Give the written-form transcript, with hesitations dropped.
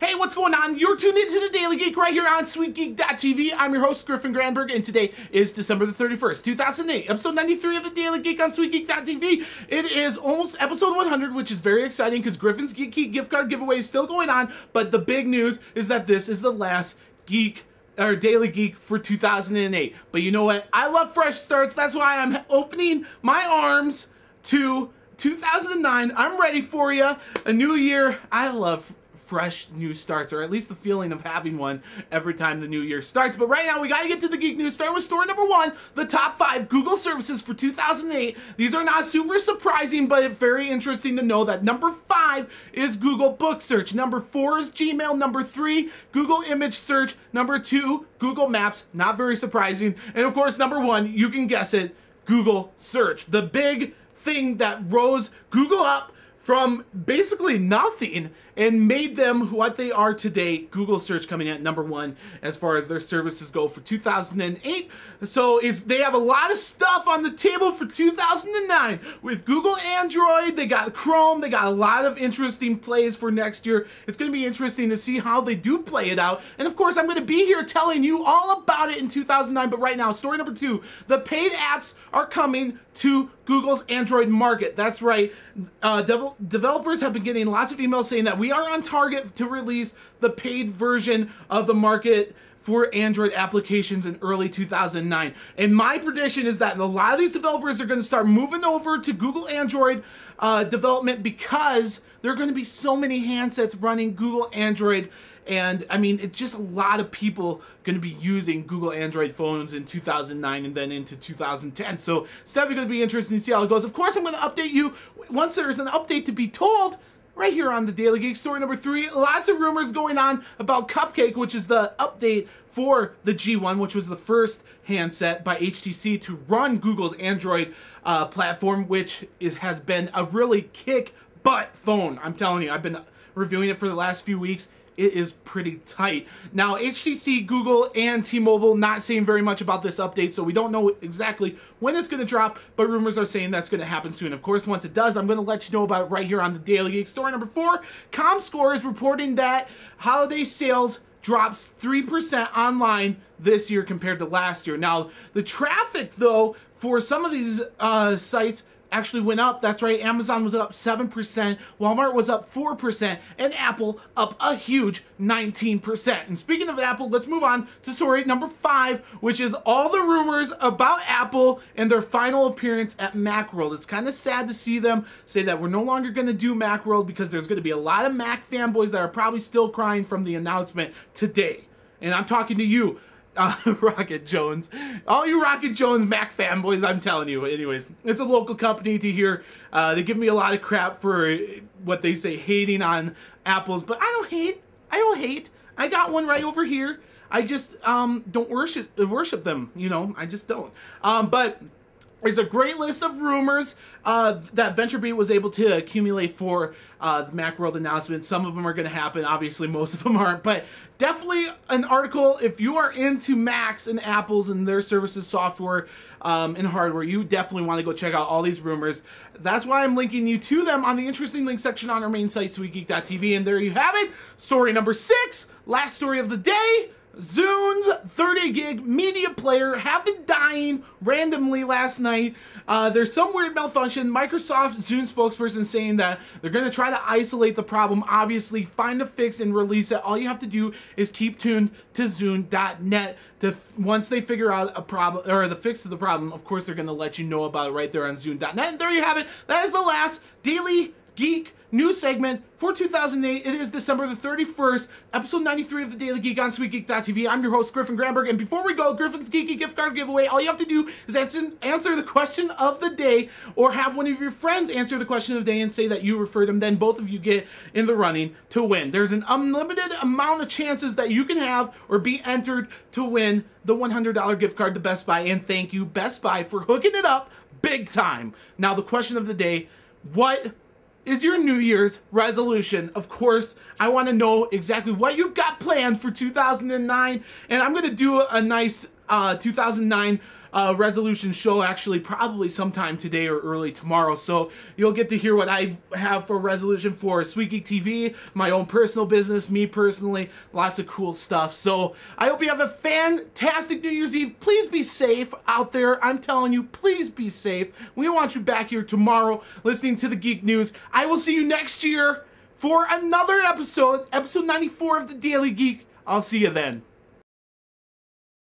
Hey, what's going on? You're tuned into the Daily Geek right here on SweetGeek.tv. I'm your host, Griffin Granberg, and today is December the 31st, 2008, episode 93 of the Daily Geek on SweetGeek.tv. It is almost episode 100, which is very exciting because Griffin's GEEKY gift card giveaway is still going on, but the big news is that this is the last Daily Geek for 2008. But you know what? I love fresh starts. That's why I'm opening my arms to 2009. I'm ready for you. A new year. I love fresh new starts, or at least the feeling of having one every time the new year starts. But right now we got to get to the geek news. Start with story number 1, the top 5 Google services for 2008. These are not super surprising, but very interesting to know that number 5 is Google Book Search, number 4 is Gmail, number 3 Google Image Search, number 2 Google Maps, not very surprising, and of course number 1, you can guess it, Google Search, the big thing that rose Google up from basically nothing and made them what they are today. Google Search coming in at number 1 as far as their services go for 2008. So they have a lot of stuff on the table for 2009. With Google Android, they got Chrome, they got a lot of interesting plays for next year. It's going to be interesting to see how they do play it out. And of course, I'm going to be here telling you all about it in 2009. But right now, story number 2, the paid apps are coming to Google's Android market. That's right. Developers have been getting lots of emails saying that we are on target to release the paid version of the market for Android applications in early 2009. And my prediction is that a lot of these developers are going to start moving over to Google Android development because there are going to be so many handsets running Google Android. And I mean, it's just a lot of people going to be using Google Android phones in 2009 and then into 2010. So it's definitely going to be interesting to see how it goes. Of course, I'm going to update you once there's an update to be told right here on the Daily Geek. Story number 3, lots of rumors going on about Cupcake, which is the update for the G1, which was the first handset by HTC to run Google's Android platform, which has been a really kick-butt phone. I'm telling you, I've been reviewing it for the last few weeks. It is pretty tight. Now, HTC, Google, and T-Mobile not saying very much about this update, so we don't know exactly when it's going to drop, but rumors are saying that's going to happen soon. Of course, once it does, I'm going to let you know about it right here on the Daily Geek. Story number 4, ComScore is reporting that holiday sales drops 3% online this year compared to last year. Now, the traffic, though, for some of these sites actually went up. That's right, Amazon was up 7%, Walmart was up 4%, and Apple up a huge 19%. And speaking of Apple, let's move on to story number 5, which is all the rumors about Apple and their final appearance at Macworld. It's kind of sad to see them say that we're no longer going to do Macworld because there's going to be a lot of Mac fanboys that are probably still crying from the announcement today. And I'm talking to you, Rocket Jones. All you Rocket Jones Mac fanboys, I'm telling you. Anyways, it's a local company to here. They give me a lot of crap for what they say hating on Apples, but I don't hate. I don't hate. I got one right over here. I just don't worship them, you know. I just don't. But there's a great list of rumors that VentureBeat was able to accumulate for the Macworld announcement. Some of them are going to happen. Obviously, most of them aren't. But definitely an article, if you are into Macs and Apples and their services, software, and hardware, you definitely want to go check out all these rumors. That's why I'm linking you to them on the interesting links section on our main site, SweetGeek.tv. And there you have it. Story number 6, last story of the day. Zune's 30-gig media player have been dying randomly last night. There's some weird malfunction. Microsoft Zune spokesperson saying that they're going to try to isolate the problem, obviously find a fix and release it. All you have to do is keep tuned to Zune.net. Once they figure out a problem, or the fix to the problem, of course they're going to let you know about it right there on Zune.net. And there you have it. That is the last Daily Geek news segment for 2008. It is December the 31st, episode 93 of the Daily Geek on SweetGeek.tv. I'm your host, Griffin Granberg, and before we go, Griffin's GEEKY gift card giveaway, all you have to do is answer the question of the day, or have one of your friends answer the question of the day and say that you referred them, then both of you get in the running to win. There's an unlimited amount of chances that you can have or be entered to win the $100 gift card to Best Buy, and thank you, Best Buy, for hooking it up big time. Now, the question of the day, what is your New Year's resolution? Of course, I want to know exactly what you've got planned for 2009, and I'm going to do a nice 2009 resolution show actually probably sometime today or early tomorrow. So you'll get to hear what I have for resolution for Sweet Geek TV, my own personal business, me personally, lots of cool stuff. So I hope you have a fantastic New Year's Eve. Please be safe out there. I'm telling you, please be safe. We want you back here tomorrow listening to the Geek News. I will see you next year for another episode 94 of the Daily Geek. I'll see you then.